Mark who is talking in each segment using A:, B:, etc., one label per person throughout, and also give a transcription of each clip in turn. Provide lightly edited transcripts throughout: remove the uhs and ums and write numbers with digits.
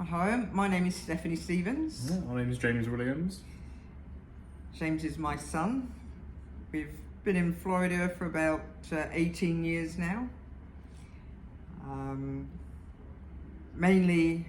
A: Hi, my name is Stephanie Stevens.
B: Yeah, my name is James Williams.
A: James is my son. We've been in Florida for about 18 years now. Mainly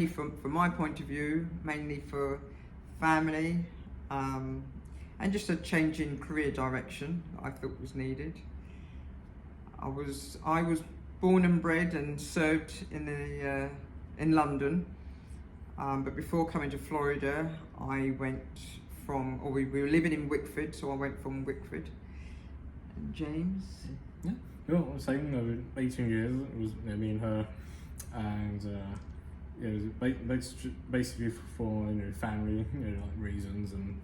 A: from my point of view, mainly for family, and just a change in career direction I thought was needed. I was born and bred and served in London, but before coming to Florida, I went we were living in Wickford, so I went from Wickford. And James?
B: Yeah, same. 18 years. It was me and her, and it was basically for family, like reasons, and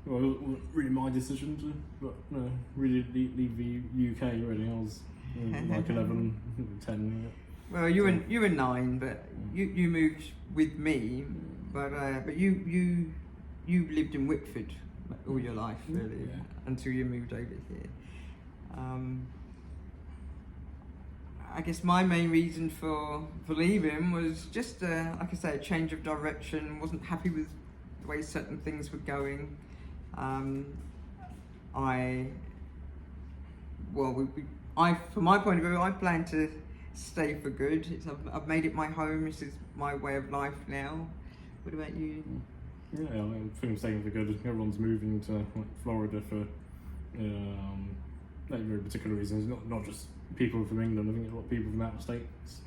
B: well, it wasn't really my decision to really leave the UK. Really, I was like 11, 10.
A: Well, you were 9, but you moved with me, but you lived in Wickford all your life, really, until you moved over here. I guess my main reason for leaving was just, like I say, a change of direction. Wasn't happy with the way certain things were going. From my point of view, I plan to stay for good. I've made it my home. This is my way of life now. What about you?
B: Yeah, I think I'm staying for good. Everyone's moving to Florida for very particular reasons. Not just people from England. I think a lot of people from out of states.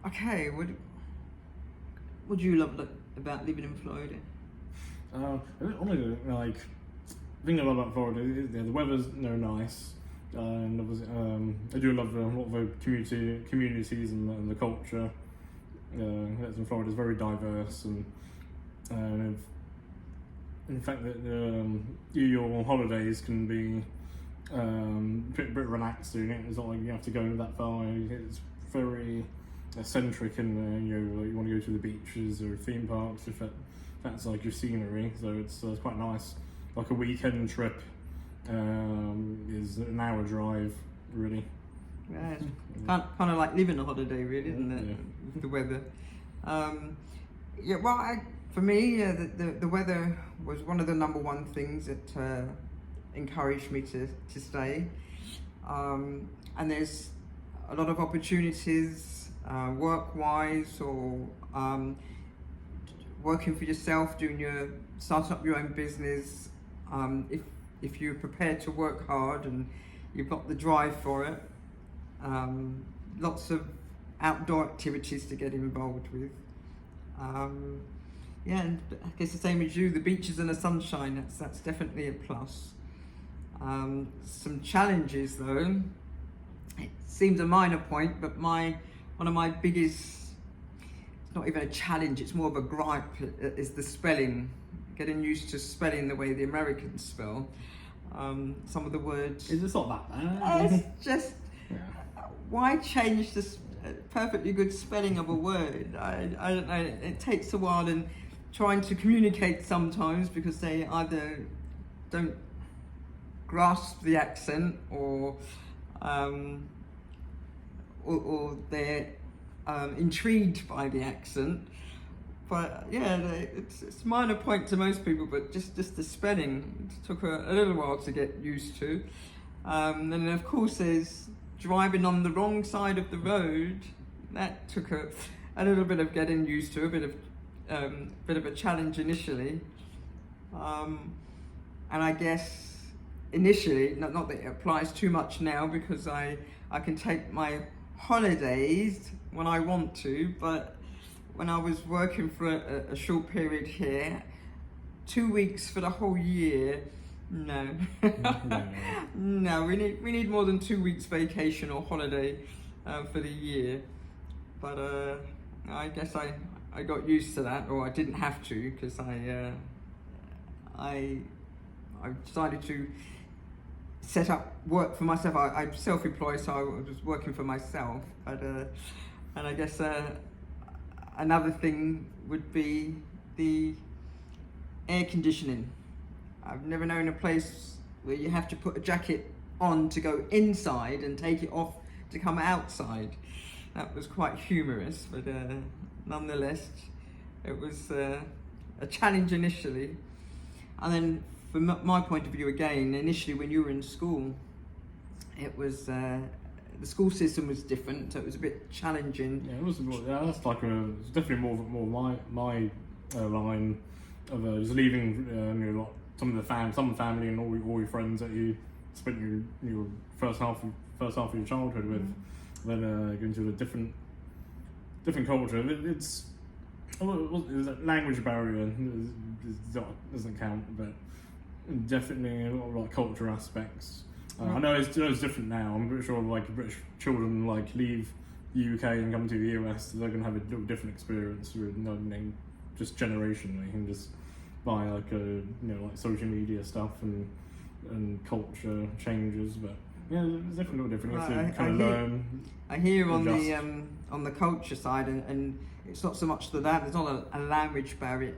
A: Okay. What do you love about living in Florida?
B: Honestly, like, the thing I love about Florida is the weather's nice, and obviously I do love a lot of the communities and the culture. In Florida is very diverse, and in fact that your holidays can be a bit relaxing. It's not like you have to go that far. It's very eccentric, and you want to go to the beaches or theme parks if that's like your scenery. So it's quite nice. Like a weekend trip is an hour drive, really.
A: Yeah, it's kind of like living a holiday, really, isn't it? Yeah. The weather. For me, the weather was one of the number one things that encouraged me to stay. And there's a lot of opportunities, work-wise, or working for yourself, start up your own business. If you're prepared to work hard and you've got the drive for it, lots of outdoor activities to get involved with. And I guess the same as you, the beaches and the sunshine, that's definitely a plus. Some challenges though, it seems a minor point, but one of my biggest, it's not even a challenge, it's more of a gripe, is the spelling. Getting used to spelling the way the Americans spell. Some of the words.
B: It's not that bad.
A: It's just, why change this perfectly good spelling of a word? I don't know. It takes a while, and trying to communicate sometimes because they either don't grasp the accent or they're intrigued by the accent. But yeah, it's a minor point to most people, but just the spelling took a little while to get used to. And then of course there's driving on the wrong side of the road. That took a little bit of getting used to, a bit of a challenge initially. And I guess initially, not that it applies too much now because I can take my holidays when I want to, but when I was working for a short period here, 2 weeks for the whole year, no. No, we need more than 2 weeks vacation or holiday for the year. But I guess I got used to that, or I didn't have to, because I decided to set up work for myself. I'm self-employed, so I was working for myself. But and I guess another thing would be the air conditioning. I've never known a place where you have to put a jacket on to go inside and take it off to come outside. That was quite humorous, but nonetheless, it was a challenge initially. And then, from my point of view, again, initially when you were in school, it was the school system was different, so it was a bit challenging.
B: Yeah, it was. Yeah, that's like it's definitely more my line of just leaving you know, like some family and all your friends that you spent your first half of your childhood with, then going to a different culture. It's a language barrier doesn't count, but definitely a lot of like culture aspects. I know it's different now. I'm pretty sure like British children like leave the UK and come to the US, they're gonna have a little different experience with just generationally and just by like like social media stuff and culture changes. But yeah, it's definitely a little different. You have to kind of learn.
A: I hear on the culture side, and it's not so much that there's not a language barrier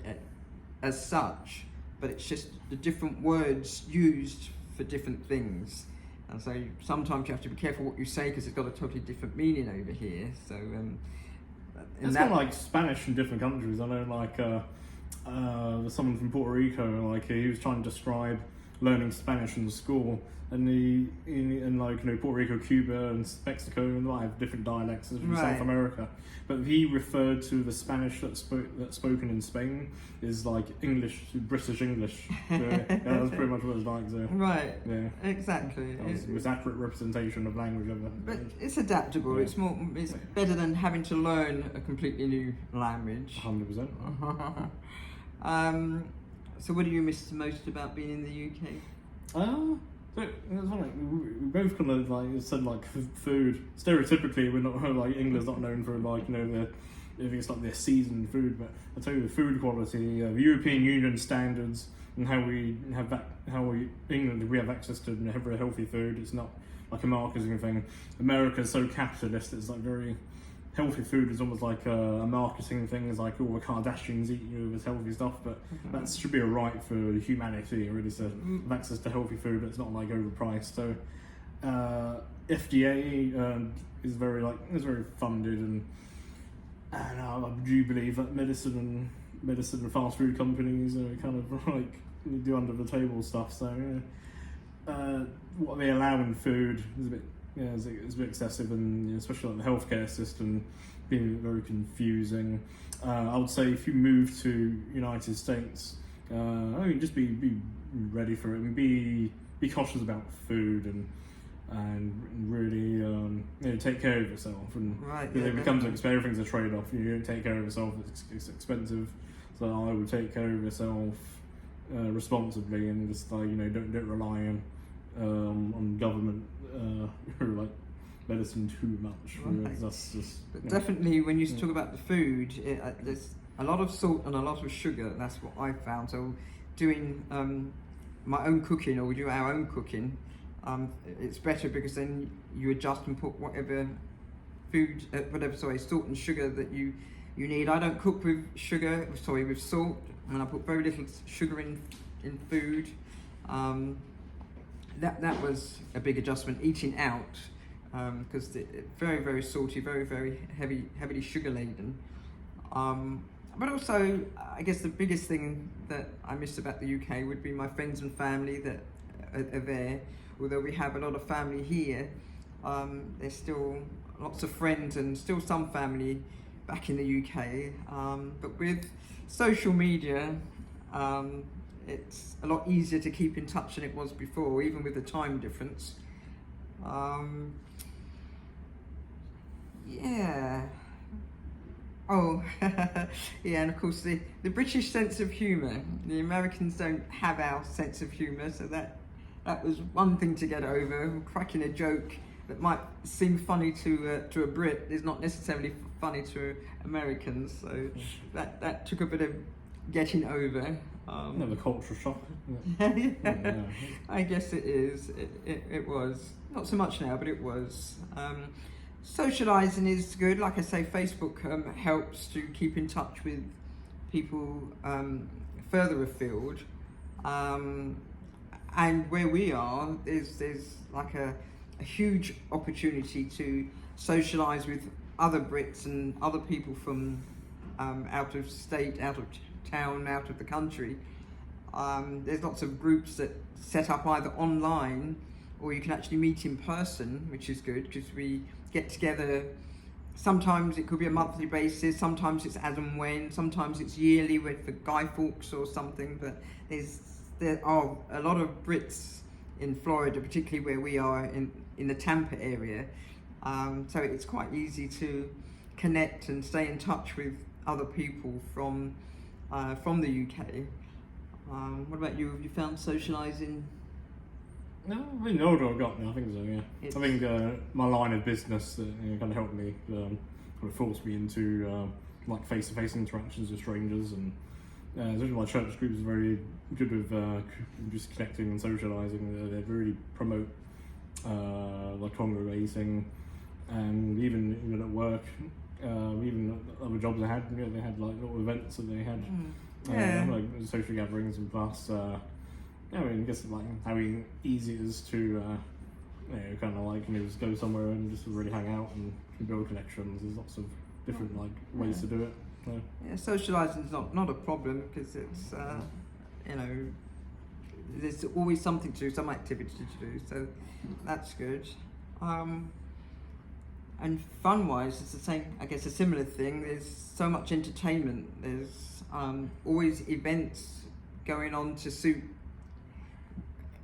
A: as such, but it's just the different words used for different things. And so sometimes you have to be careful what you say because it's got a totally different meaning over here. So
B: it's kind of like Spanish in different countries. I know like there's someone from Puerto Rico, like he was trying to describe learning Spanish in school, and in like Puerto Rico, Cuba, and Mexico, and they have different dialects from South America. But he referred to the Spanish that's spoken in Spain is like English, British English. So, yeah, that's pretty much what it's like. So,
A: right.
B: Yeah.
A: Exactly.
B: It's accurate representation of language.
A: But it's adaptable. Yeah. It's better than having to learn a completely new language.
B: 100%.
A: So what do you miss the most about being in the UK?
B: So it's funny, we both kind of like said like food. Stereotypically, we're not like England's not known for like if it's like their seasoned food, but I tell you the food quality, the European Union standards, and how we England we have access to very healthy food. It's not like a marketing thing. America's so capitalist. It's like very healthy food is almost like a marketing thing. It's like all the Kardashians eat this healthy stuff, but that should be a right for humanity, really, to have access to healthy food that's not like overpriced. So FDA is very funded, and I do believe that medicine and fast food companies are kind of like do under the table stuff. So what they allow in food is a bit. Yeah, it's a bit excessive, and especially like the healthcare system being very confusing. I would say if you move to United States, just be ready for it and be cautious about food and really take care of yourself. And it becomes everything's a trade-off. You don't take care of yourself; it's expensive. So I would take care of yourself responsibly, and just don't rely on government like medicine too much.
A: Right.
B: That's just,
A: but definitely when you talk about the food, there's a lot of salt and a lot of sugar. That's what I found. So doing my own cooking, or we do our own cooking, it's better because then you adjust and put whatever salt and sugar that you need. I don't cook with with salt, and I put very little sugar in food. That was a big adjustment, eating out, because it's very, very salty, very, very heavily sugar laden. But also, I guess the biggest thing that I miss about the UK would be my friends and family that are there. Although we have a lot of family here, there's still lots of friends and still some family back in the UK. But with social media, it's a lot easier to keep in touch than it was before, even with the time difference. Yeah. Oh, yeah, and of course the British sense of humour. The Americans don't have our sense of humour, so that was one thing to get over. Cracking a joke that might seem funny to a Brit is not necessarily funny to Americans, so that took a bit of getting over.
B: The cultural shock.
A: Yeah. I guess it is. It was not so much now, but it was. Socialising is good. Like I say, Facebook helps to keep in touch with people further afield. and where we are, there's like a huge opportunity to socialise with other Brits and other people from out of state, out of town, out of the country. There's lots of groups that set up either online or you can actually meet in person, which is good because we get together. Sometimes it could be a monthly basis, sometimes it's as and when, sometimes it's yearly with the Guy Fawkes or something, but there are a lot of Brits in Florida, particularly where we are in the Tampa area. So it's quite easy to connect and stay in touch with other people from the UK. What about you? Have you found socialising?
B: No, I mean, the older I've gotten, I think so, yeah. I think my line of business kind of helped me, kind of forced me into like face-to-face interactions with strangers, and especially my church group is very good with just connecting and socialising. They really promote like congregating, and even at work, even at other jobs I had, you know, they had like little events that they had, like social gatherings, and plus. I mean, I guess like how easy it is to, you know, kind of like, you know, just go somewhere and just really hang out and build connections. There's lots of different like ways to do it. So.
A: Yeah, socialising is not a problem because it's, you know, there's always something to do, some activity to do, so that's good. And fun-wise, it's the same, I guess a similar thing. There's so much entertainment. There's always events going on to suit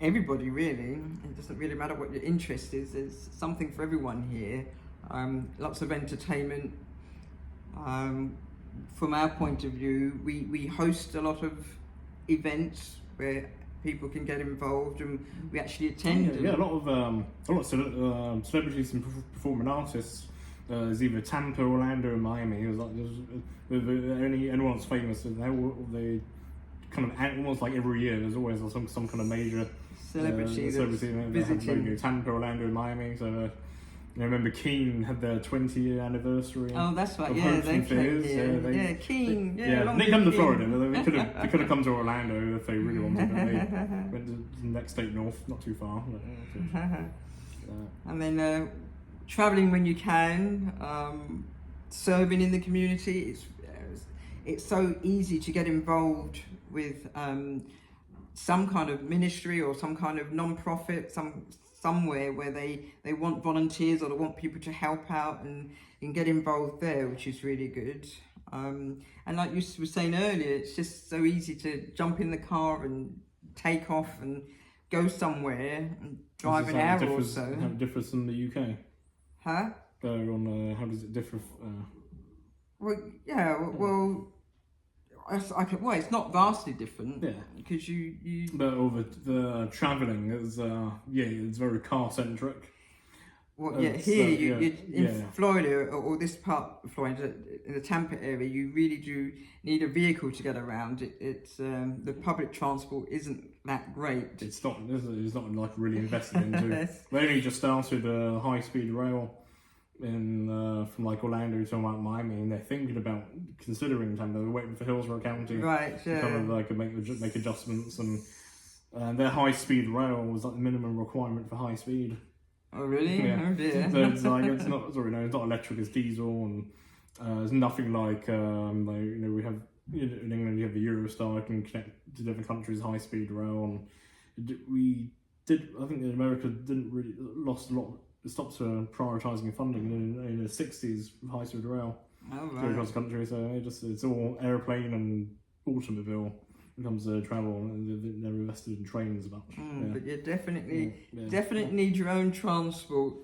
A: everybody, really. It doesn't really matter what your interest is. There's something for everyone here. Lots of entertainment. From our point of view, we host a lot of events where people can get involved, and we actually attend.
B: A lot of celebrities and performing artists. There's either Tampa, Orlando, and Miami. It was like anyone's famous, and they kind of almost like every year. There's always some kind of major celebrity visiting Tampa, Orlando, and Miami. So I remember Keane had their 20-year anniversary.
A: Oh, that's right. Yeah, they came here. Keane.
B: They come to Florida. They could have come to Orlando if they really wanted. But they went to the next state north, not too far.
A: And then traveling when you can, serving in the community. It's so easy to get involved with some kind of ministry or some kind of non-profit, somewhere where they want volunteers or they want people to help out and get involved there, which is really good. And like you were saying earlier, it's just so easy to jump in the car and take off and go somewhere and drive an hour or so.
B: How it differs from the UK?
A: Huh?
B: How does it differ?
A: It's not vastly different.
B: Yeah,
A: because you.
B: But over the travelling is it's very car centric.
A: In Florida or this part of Florida, in the Tampa area, you really do need a vehicle to get around. It's the public transport isn't that great.
B: It's not like really invested into. They only just started a high speed rail from like Orlando to like Miami, and they're thinking about considering Tampa. They're waiting for Hillsborough County to kind of like make adjustments, and their high speed rail was like the minimum requirement for high speed.
A: Oh really?
B: Yeah.
A: Oh dear.
B: So it's like it's not electric, it's diesel, and it's nothing like we have in England you have the Eurostar, you can connect to different countries high speed rail, and I think in America didn't really lost a lot. It stopped prioritising funding in the 60s high speed rail across the country. So it's all airplane and automobile when it comes to travel, and they've never invested in trains much.
A: But you definitely need your own transport,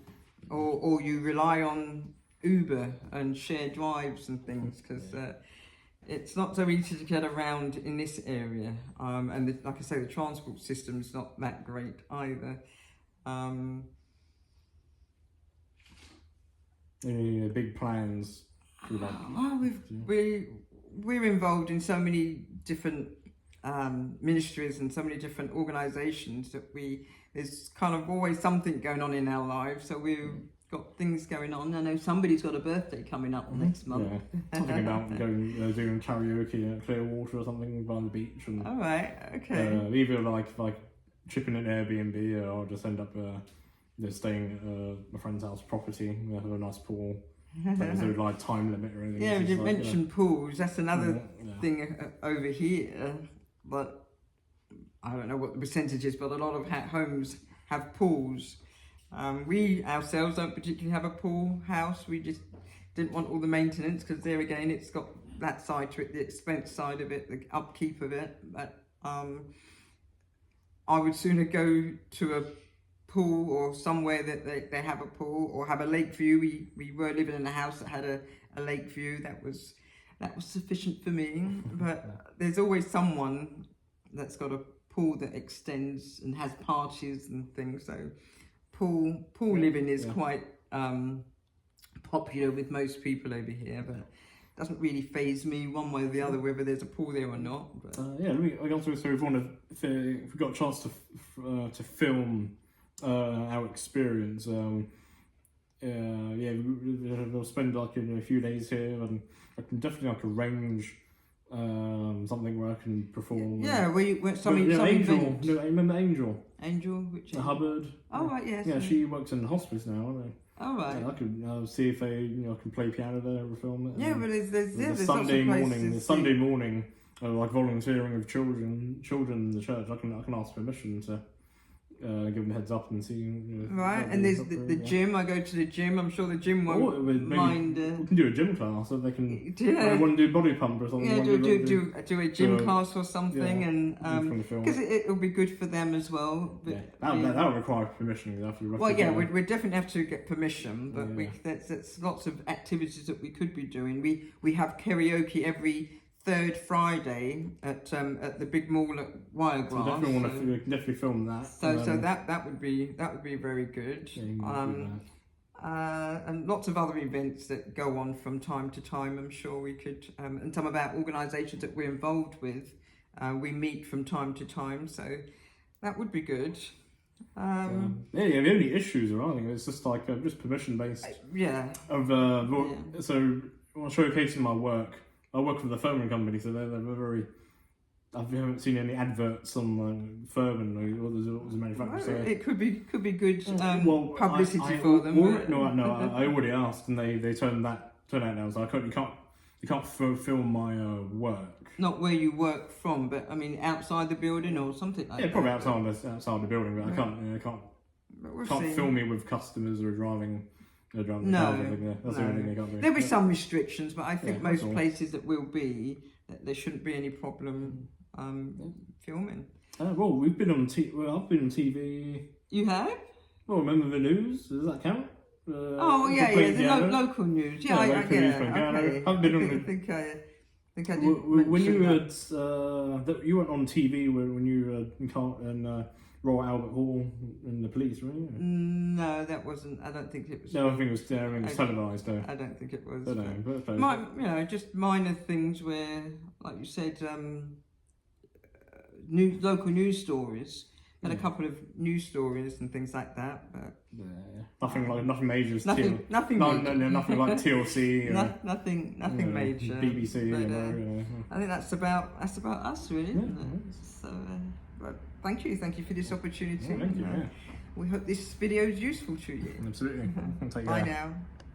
A: or you rely on Uber and shared drives and things, because it's not so easy to get around in this area. And like I say, the transport system's not that great either.
B: Any big plans for that?
A: We're involved in so many different ministries and so many different organisations that there's kind of always something going on in our lives. So we've got things going on. I know somebody's got a birthday coming up next month.
B: Yeah, talking about going doing karaoke at Clearwater or something by the beach. And,
A: all right, okay.
B: Either like chip in an Airbnb, or I'll just end up staying at my friend's house property. We have a nice pool. There's no like time limit or anything.
A: Yeah,
B: It's
A: you
B: just like,
A: mentioned pools. That's another
B: Yeah.
A: thing over here, but I don't know what the percentage is, but a lot of homes have pools. We ourselves don't particularly have a pool house. We just didn't want all the maintenance, because there again, it's got that side to it, the expense side of it, the upkeep of it. But I would sooner go to a pool or somewhere that they have a pool, or have a lake view. We were living in a house that had a lake view. That was sufficient for me. But there's always someone that's got a pool that extends and has parties and things. So pool living is quite popular with most people over here, but it doesn't really faze me one way or the other whether there's a pool there or not. But
B: I also if we got a chance to film our experience, we'll spend like a few days here, and I can definitely like arrange something where I can perform.
A: Yeah, some
B: Angel.
A: event.
B: No, I remember Angel.
A: Angel, which
B: Hubbard.
A: Oh right, yes.
B: Yeah, she works in the hospice now.
A: Oh right.
B: Yeah, I could see if they can play piano there or film it.
A: Yeah, but there's
B: Sunday
A: lots of
B: morning.
A: places
B: The Sunday morning, like volunteering with children in the church. I can ask permission to give them a heads up and see.
A: Right, and there's the gym. I go to the gym. I'm sure the gym won't mind.
B: We can do a gym class, so they can.
A: Yeah.
B: They want to do body pump or something.
A: Yeah, do a gym class or something, and
B: film.
A: because it'll be good for them as well. But,
B: that would require permission.
A: We'd definitely have to get permission, but there's lots of activities that we could be doing. We have karaoke every third Friday at the big mall at Wiregrass.
B: We can definitely film that.
A: So that would be very good. And lots of other events that go on from time to time. I'm sure we could, and some of our organisations that we're involved with, we meet from time to time. So that would be good.
B: The only issues or anything, it's just like just permission based. So while showcasing my work, I work for the Furman company, so they're very. I haven't seen any adverts on Furman or the manufacturer. So
A: it could be good publicity for them.
B: I already asked, and they turned out now. So you can't film my work.
A: Not where you work from, but I mean outside the building or something like that.
B: Yeah, probably outside the building, but I can't film me with customers or driving. That's the only thing they can't do.
A: There'll be some restrictions, but I think most places that will be, there shouldn't be any problem filming.
B: Well, we've been on I've been on TV.
A: You have?
B: Well, remember the news? Does that count?
A: The local news. Yeah,
B: local news playing piano.
A: Okay.
B: I've been on
A: I think I did.
B: When you had you went on TV when you were in Royal Albert Hall in the police, right?
A: No, that wasn't. I don't think it was.
B: No, I think it was televised.
A: I don't think it was.
B: But
A: just minor things where, like you said, local news stories. Had a couple of news stories and things like that, but
B: nothing major.
A: Nothing major.
B: Nothing like TLC.
A: Nothing major.
B: BBC.
A: I think that's about us, really, isn't it? So, but thank you for this opportunity.
B: Thank you.
A: We hope this video is useful to you.
B: Absolutely.
A: Bye now.